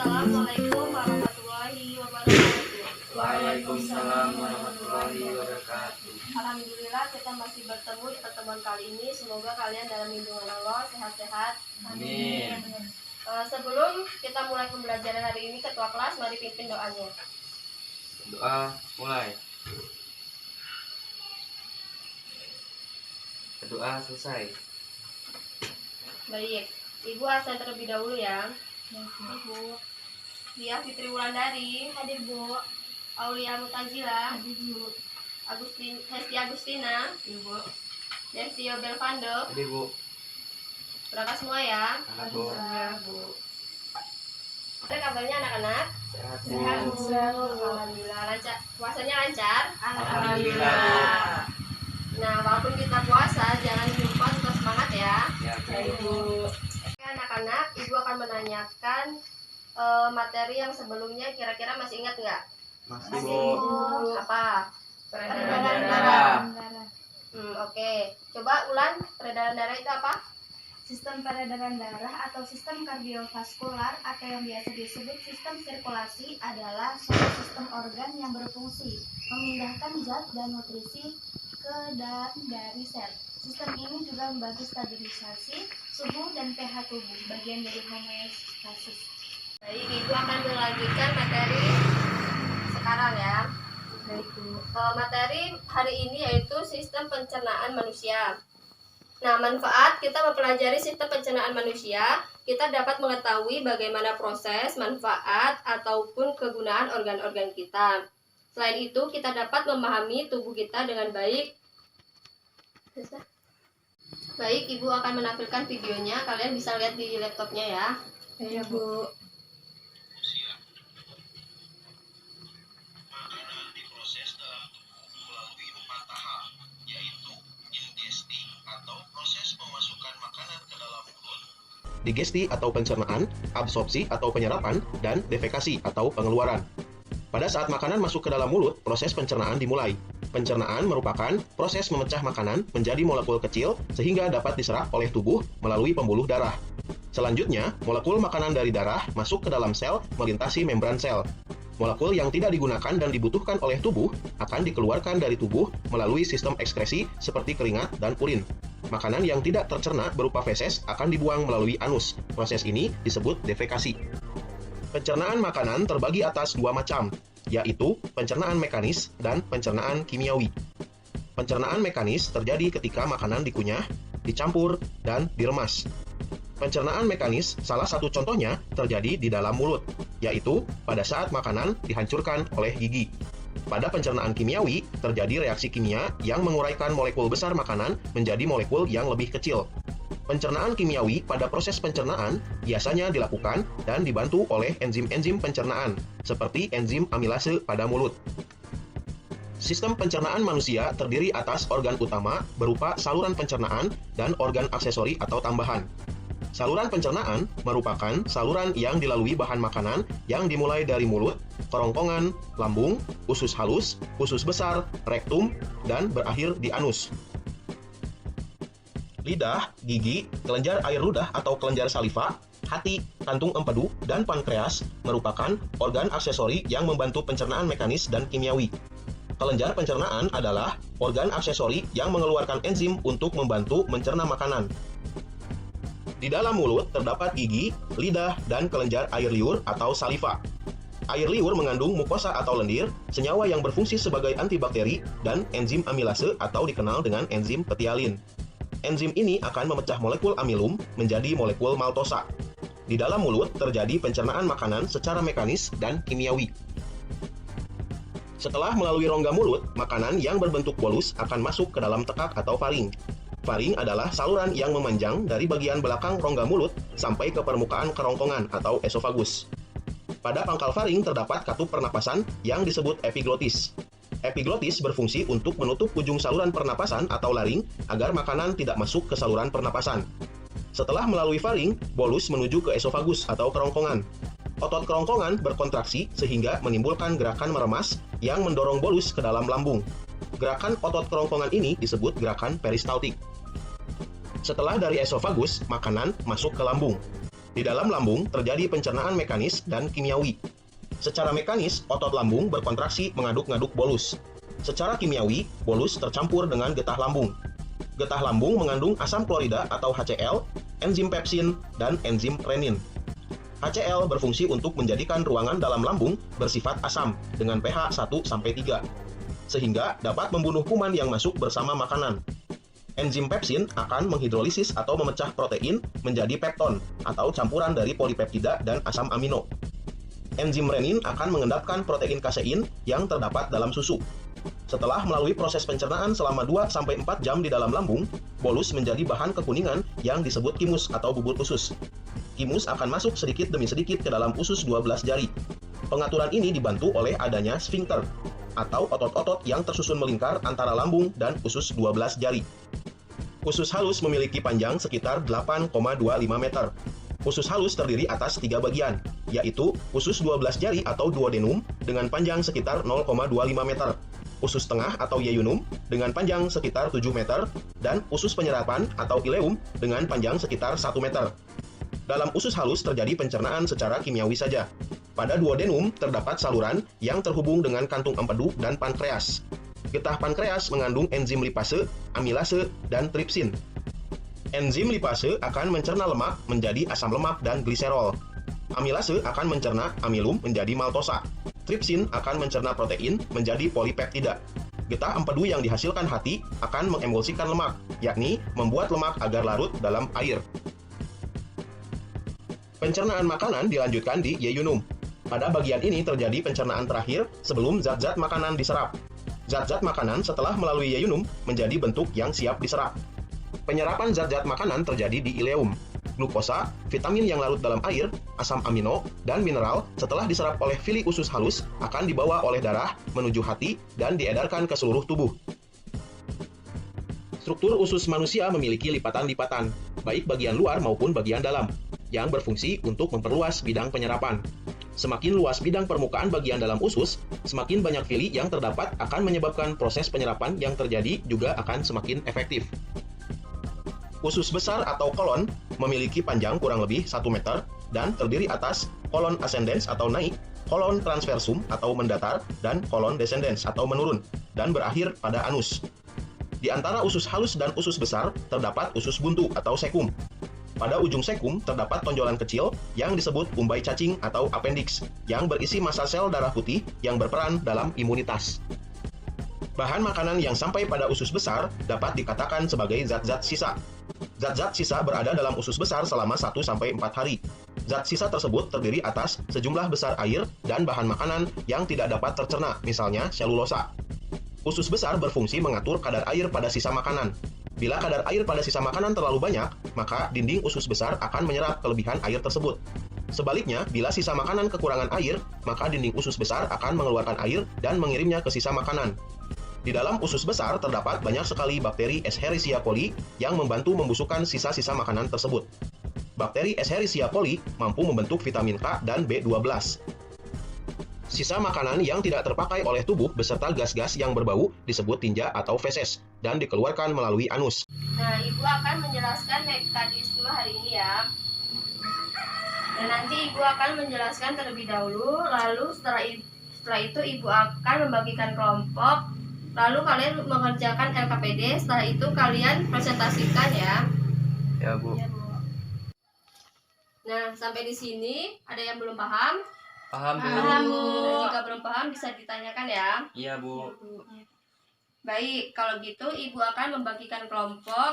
Assalamualaikum warahmatullahi wabarakatuh. Waalaikumsalam warahmatullahi wabarakatuh. Alhamdulillah kita masih bertemu di pertemuan kali ini. Semoga kalian dalam lindungan Allah sehat-sehat. Amin. Sebelum kita mulai pembelajaran hari ini, ketua kelas mari pimpin doanya. Doa mulai. Doa selesai. Baik, Ibu absen terlebih dahulu ya. Ibu. Dia Fitri Wulandari. Hadir Bu. Aulia Mutajila. Hadir Bu. Hesti Agustina. Ibu. Destio Belvando. Hadir Bu. Berangkat semua ya. Alhamdulillah. Bu. Ada kabarnya anak-anak? Sehat Bu. Sehat Bu. Alhamdulillah. Lancar. Puasanya lancar? Alhamdulillah. Nah, walaupun kita puasa, jangan lupa tetap semangat ya. Ya, Baik, Bu. Oke, anak-anak, Ibu akan menanyakan materi yang sebelumnya, kira-kira masih ingat nggak? Masih Bu. Apa? Peredaran darah. Oke. Coba ulang, peredaran darah itu apa? Sistem peredaran darah atau sistem kardiovaskular atau yang biasa disebut sistem sirkulasi adalah suatu sistem organ yang berfungsi memindahkan zat dan nutrisi ke dan dari sel. Sistem ini juga membantu stabilisasi suhu dan pH tubuh, bagian dari homeostasis. Baik, Ibu akan melanjutkan materi sekarang ya. Baik, Bu. Materi hari ini yaitu sistem pencernaan manusia. Nah, manfaat kita mempelajari sistem pencernaan manusia, kita dapat mengetahui bagaimana proses, manfaat, ataupun kegunaan organ-organ kita. Selain itu, kita dapat memahami tubuh kita dengan baik. Baik, Ibu akan menampilkan videonya. Kalian bisa lihat di laptopnya ya. Iya, Bu. Makanan diproses dalam tubuh melalui 4 tahap, yaitu ingesti atau proses memasukkan makanan ke dalam mulut, digesti atau pencernaan, absorpsi atau penyerapan, dan defekasi atau pengeluaran. Pada saat makanan masuk ke dalam mulut, proses pencernaan dimulai. Pencernaan merupakan proses memecah makanan menjadi molekul kecil sehingga dapat diserap oleh tubuh melalui pembuluh darah. Selanjutnya, molekul makanan dari darah masuk ke dalam sel melintasi membran sel. Molekul yang tidak digunakan dan dibutuhkan oleh tubuh akan dikeluarkan dari tubuh melalui sistem ekskresi seperti keringat dan urin. Makanan yang tidak tercerna berupa feses akan dibuang melalui anus. Proses ini disebut defekasi. Pencernaan makanan terbagi atas 2 macam, yaitu pencernaan mekanis dan pencernaan kimiawi. Pencernaan mekanis terjadi ketika makanan dikunyah, dicampur, dan diremas. Pencernaan mekanis salah satu contohnya terjadi di dalam mulut, yaitu pada saat makanan dihancurkan oleh gigi. Pada pencernaan kimiawi, terjadi reaksi kimia yang menguraikan molekul besar makanan menjadi molekul yang lebih kecil. Pencernaan kimiawi pada proses pencernaan biasanya dilakukan dan dibantu oleh enzim-enzim pencernaan, seperti enzim amilase pada mulut. Sistem pencernaan manusia terdiri atas organ utama berupa saluran pencernaan dan organ aksesori atau tambahan. Saluran pencernaan merupakan saluran yang dilalui bahan makanan yang dimulai dari mulut, kerongkongan, lambung, usus halus, usus besar, rektum, dan berakhir di anus. Lidah, gigi, kelenjar air ludah atau kelenjar saliva, hati, kantung empedu, dan pankreas merupakan organ aksesori yang membantu pencernaan mekanis dan kimiawi. Kelenjar pencernaan adalah organ aksesori yang mengeluarkan enzim untuk membantu mencerna makanan. Di dalam mulut terdapat gigi, lidah, dan kelenjar air liur atau saliva. Air liur mengandung mukosa atau lendir, senyawa yang berfungsi sebagai antibakteri, dan enzim amilase atau dikenal dengan enzim petialin. Enzim ini akan memecah molekul amilum menjadi molekul maltosa. Di dalam mulut terjadi pencernaan makanan secara mekanis dan kimiawi. Setelah melalui rongga mulut, makanan yang berbentuk bolus akan masuk ke dalam tekak atau faring. Faring adalah saluran yang memanjang dari bagian belakang rongga mulut sampai ke permukaan kerongkongan atau esofagus. Pada pangkal faring terdapat katup pernapasan yang disebut epiglotis. Epiglotis berfungsi untuk menutup ujung saluran pernapasan atau laring agar makanan tidak masuk ke saluran pernapasan. Setelah melalui faring, bolus menuju ke esofagus atau kerongkongan. Otot kerongkongan berkontraksi sehingga menimbulkan gerakan meremas yang mendorong bolus ke dalam lambung. Gerakan otot kerongkongan ini disebut gerakan peristaltik. Setelah dari esofagus, makanan masuk ke lambung. Di dalam lambung terjadi pencernaan mekanis dan kimiawi. Secara mekanis, otot lambung berkontraksi mengaduk-ngaduk bolus. Secara kimiawi, bolus tercampur dengan getah lambung. Getah lambung mengandung asam klorida atau HCl, enzim pepsin, dan enzim renin. HCl berfungsi untuk menjadikan ruangan dalam lambung bersifat asam dengan pH 1-3, sehingga dapat membunuh kuman yang masuk bersama makanan. Enzim pepsin akan menghidrolisis atau memecah protein menjadi pepton atau campuran dari polipeptida dan asam amino. Enzim renin akan mengendapkan protein kasein yang terdapat dalam susu. Setelah melalui proses pencernaan selama 2-4 jam di dalam lambung, bolus menjadi bahan kekuningan yang disebut kimus atau bubur usus. Kimus akan masuk sedikit demi sedikit ke dalam usus 12 jari. Pengaturan ini dibantu oleh adanya sfinkter atau otot-otot yang tersusun melingkar antara lambung dan usus 12 jari. Usus halus memiliki panjang sekitar 8,25 meter. Usus halus terdiri atas 3 bagian, yaitu usus 12 jari atau duodenum dengan panjang sekitar 0,25 meter, usus tengah atau yeyunum dengan panjang sekitar 7 meter, dan usus penyerapan atau ileum dengan panjang sekitar 1 meter. Dalam usus halus terjadi pencernaan secara kimiawi saja. Pada duodenum terdapat saluran yang terhubung dengan kantung empedu dan pankreas. Getah pankreas mengandung enzim lipase, amilase, dan tripsin. Enzim lipase akan mencerna lemak menjadi asam lemak dan gliserol. Amilase akan mencerna amilum menjadi maltosa. Tripsin akan mencerna protein menjadi polipeptida. Getah empedu yang dihasilkan hati akan mengemulsikan lemak, yakni membuat lemak agar larut dalam air. Pencernaan makanan dilanjutkan di yeyunum. Pada bagian ini terjadi pencernaan terakhir sebelum zat-zat makanan diserap. Zat-zat makanan setelah melalui yeyunum menjadi bentuk yang siap diserap. Penyerapan zat-zat makanan terjadi di ileum. Glukosa, vitamin yang larut dalam air, asam amino, dan mineral setelah diserap oleh villi usus halus akan dibawa oleh darah menuju hati dan diedarkan ke seluruh tubuh. Struktur usus manusia memiliki lipatan-lipatan, baik bagian luar maupun bagian dalam, yang berfungsi untuk memperluas bidang penyerapan. Semakin luas bidang permukaan bagian dalam usus, semakin banyak villi yang terdapat akan menyebabkan proses penyerapan yang terjadi juga akan semakin efektif. Usus besar atau kolon memiliki panjang kurang lebih 1 meter dan terdiri atas kolon ascendens atau naik, kolon transversum atau mendatar, dan kolon descendens atau menurun, dan berakhir pada anus. Di antara usus halus dan usus besar terdapat usus buntu atau sekum. Pada ujung sekum terdapat tonjolan kecil yang disebut umbai cacing atau appendix yang berisi massa sel darah putih yang berperan dalam imunitas. Bahan makanan yang sampai pada usus besar dapat dikatakan sebagai zat-zat sisa. Zat-zat sisa berada dalam usus besar selama 1-4 hari. Zat sisa tersebut terdiri atas sejumlah besar air dan bahan makanan yang tidak dapat tercerna, misalnya selulosa. Usus besar berfungsi mengatur kadar air pada sisa makanan. Bila kadar air pada sisa makanan terlalu banyak, maka dinding usus besar akan menyerap kelebihan air tersebut. Sebaliknya, bila sisa makanan kekurangan air, maka dinding usus besar akan mengeluarkan air dan mengirimnya ke sisa makanan. Di dalam usus besar terdapat banyak sekali bakteri Escherichia coli yang membantu membusukkan sisa-sisa makanan tersebut. Bakteri Escherichia coli mampu membentuk vitamin K dan B12. Sisa makanan yang tidak terpakai oleh tubuh beserta gas-gas yang berbau disebut tinja atau feses dan dikeluarkan melalui anus. Nah, Ibu akan menjelaskan mekanisme hari ini ya. Dan nanti Ibu akan menjelaskan terlebih dahulu, lalu setelah itu Ibu akan membagikan kelompok, lalu kalian mengerjakan LKPD, setelah itu kalian presentasikan ya. Ya, Bu. Nah, sampai di sini ada yang belum paham? Paham, Bu. Paham, Bu. Nah, jika belum paham bisa ditanyakan ya. Iya, Bu. Baik, kalau gitu Ibu akan membagikan kelompok.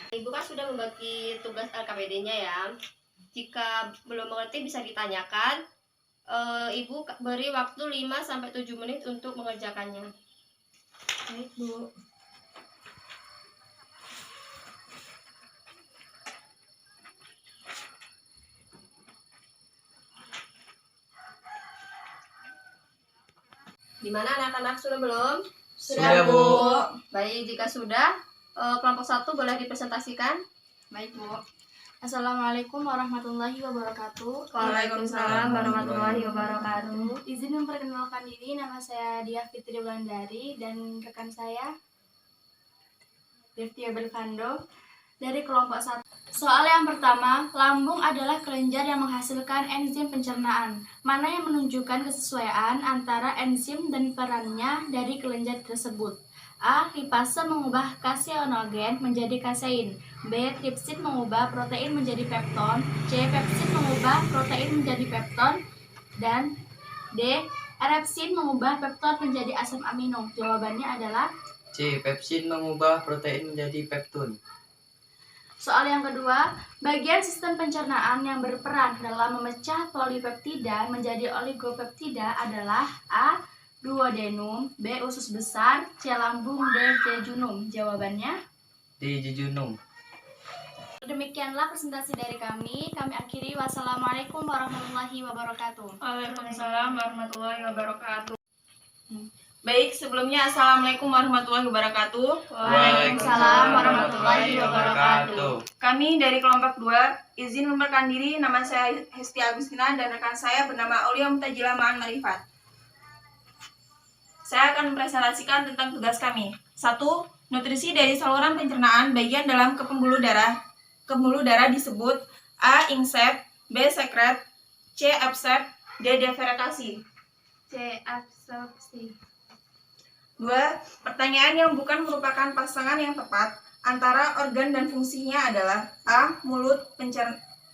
Ibu kan sudah membagi tugas LKPD-nya ya. Jika belum mengerti bisa ditanyakan. Ibu beri waktu 5-7 menit untuk mengerjakannya. Baik, Bu. Gimana anak-anak, sudah belum? Sudah, Bu. Baik, jika sudah, kelompok 1 boleh dipresentasikan. Baik, Bu. Assalamualaikum warahmatullahi wabarakatuh. Waalaikumsalam warahmatullahi wabarakatuh. Izin memperkenalkan diri, nama saya Dia Fitri Wulandari dan rekan saya Devtia Belvando dari kelompok 1. Soal yang pertama, lambung adalah kelenjar yang menghasilkan enzim pencernaan. Mana yang menunjukkan kesesuaian antara enzim dan perannya dari kelenjar tersebut? A. Lipase mengubah kaseinogen menjadi kasein. B. Tripsin mengubah protein menjadi pepton. C. Pepsin mengubah protein menjadi pepton. Dan D. Erepsin mengubah pepton menjadi asam amino. Jawabannya adalah C. Pepsin mengubah protein menjadi peptun. soal yang kedua, bagian sistem pencernaan yang berperan dalam memecah polipeptida menjadi oligopeptida adalah A. Duodenum, B. Usus besar, C. Lambung, D. jejunum. Jawabannya D. Jejunum. demikianlah presentasi dari kami. Kami akhiri. Wassalamualaikum warahmatullahi wabarakatuh. Waalaikumsalam warahmatullahi wabarakatuh. Baik, sebelumnya Assalamualaikum warahmatullahi wabarakatuh. Waalaikumsalam warahmatullahi wabarakatuh. Kami dari kelompok 2, izin memperkenalkan diri, nama saya Hesti Agustina dan rekan saya bernama Aulia Mutajila Ma'an Marifat. Saya akan mempresentasikan tentang tugas kami. 1. Nutrisi dari saluran pencernaan bagian dalam ke pembuluh darah. Pembuluh darah disebut A. Insep, B. Sekret, C. Absep, D. Defekasi. C. Absorpsi. 2. Pertanyaan yang bukan merupakan pasangan yang tepat antara organ dan fungsinya adalah A. Mulut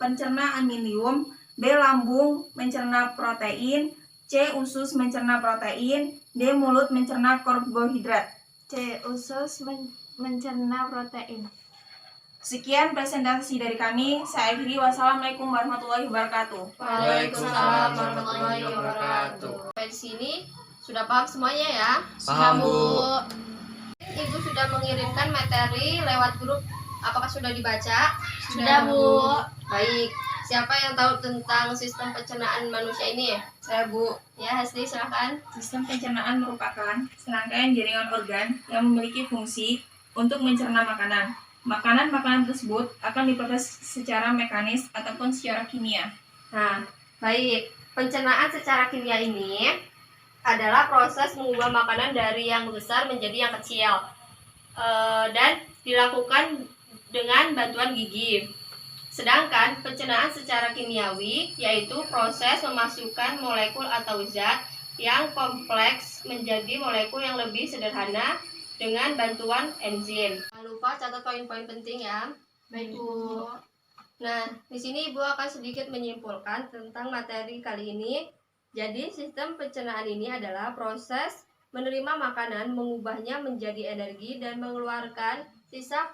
pencerna amilium, B. Lambung mencerna protein, C. Usus mencerna protein, D. Mulut mencerna karbohidrat. C. Usus mencerna protein. Sekian presentasi dari kami. Saya akhiri. Wassalamualaikum warahmatullahi wabarakatuh. Waalaikumsalam warahmatullahi wabarakatuh. Sampai di sini sudah paham semuanya ya? Paham, Bu. Ibu sudah mengirimkan materi lewat grup. Apakah sudah dibaca? Sudah, Bu. Baik. Siapa yang tahu tentang sistem pencernaan manusia ini? Saya Bu. Ya, Hesti, silakan. Sistem pencernaan merupakan serangkaian jaringan organ yang memiliki fungsi untuk mencerna makanan. Makanan-makanan tersebut akan diproses secara mekanis ataupun secara kimia. Nah, baik. Pencernaan secara kimia ini adalah proses mengubah makanan dari yang besar menjadi yang kecil. Dan dilakukan dengan bantuan gigi. Sedangkan pencernaan secara kimiawi yaitu proses memasukkan molekul atau zat yang kompleks menjadi molekul yang lebih sederhana dengan bantuan enzim. Jangan lupa catat poin-poin penting ya. Baik, Bu. Nah, di sini Ibu akan sedikit menyimpulkan tentang materi kali ini. Jadi, sistem pencernaan ini adalah proses menerima makanan, mengubahnya menjadi energi dan mengeluarkan sisa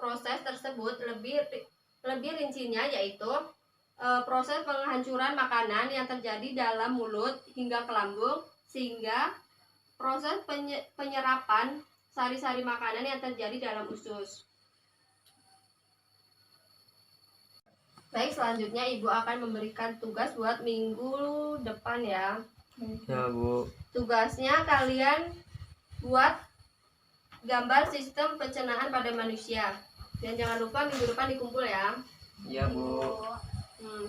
proses tersebut. Lebih rincinya yaitu proses penghancuran makanan yang terjadi dalam mulut hingga ke lambung, sehingga proses penyerapan sari-sari makanan yang terjadi dalam usus. Baik, selanjutnya Ibu akan memberikan tugas buat minggu depan ya. Ya, Bu. Tugasnya kalian buat gambar sistem pencernaan pada manusia. Dan jangan lupa minggu depan dikumpul ya. Ya, Bu.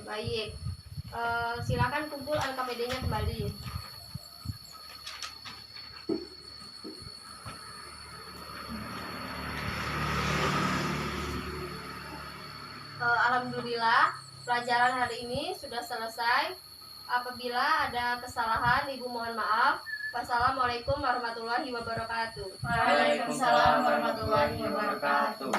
Baik. Silakan kumpul LKPD-nya kembali. Alhamdulillah, pelajaran hari ini sudah selesai. Apabila ada kesalahan, Ibu mohon maaf. Wassalamualaikum warahmatullahi wabarakatuh. Waalaikumsalam warahmatullahi wabarakatuh.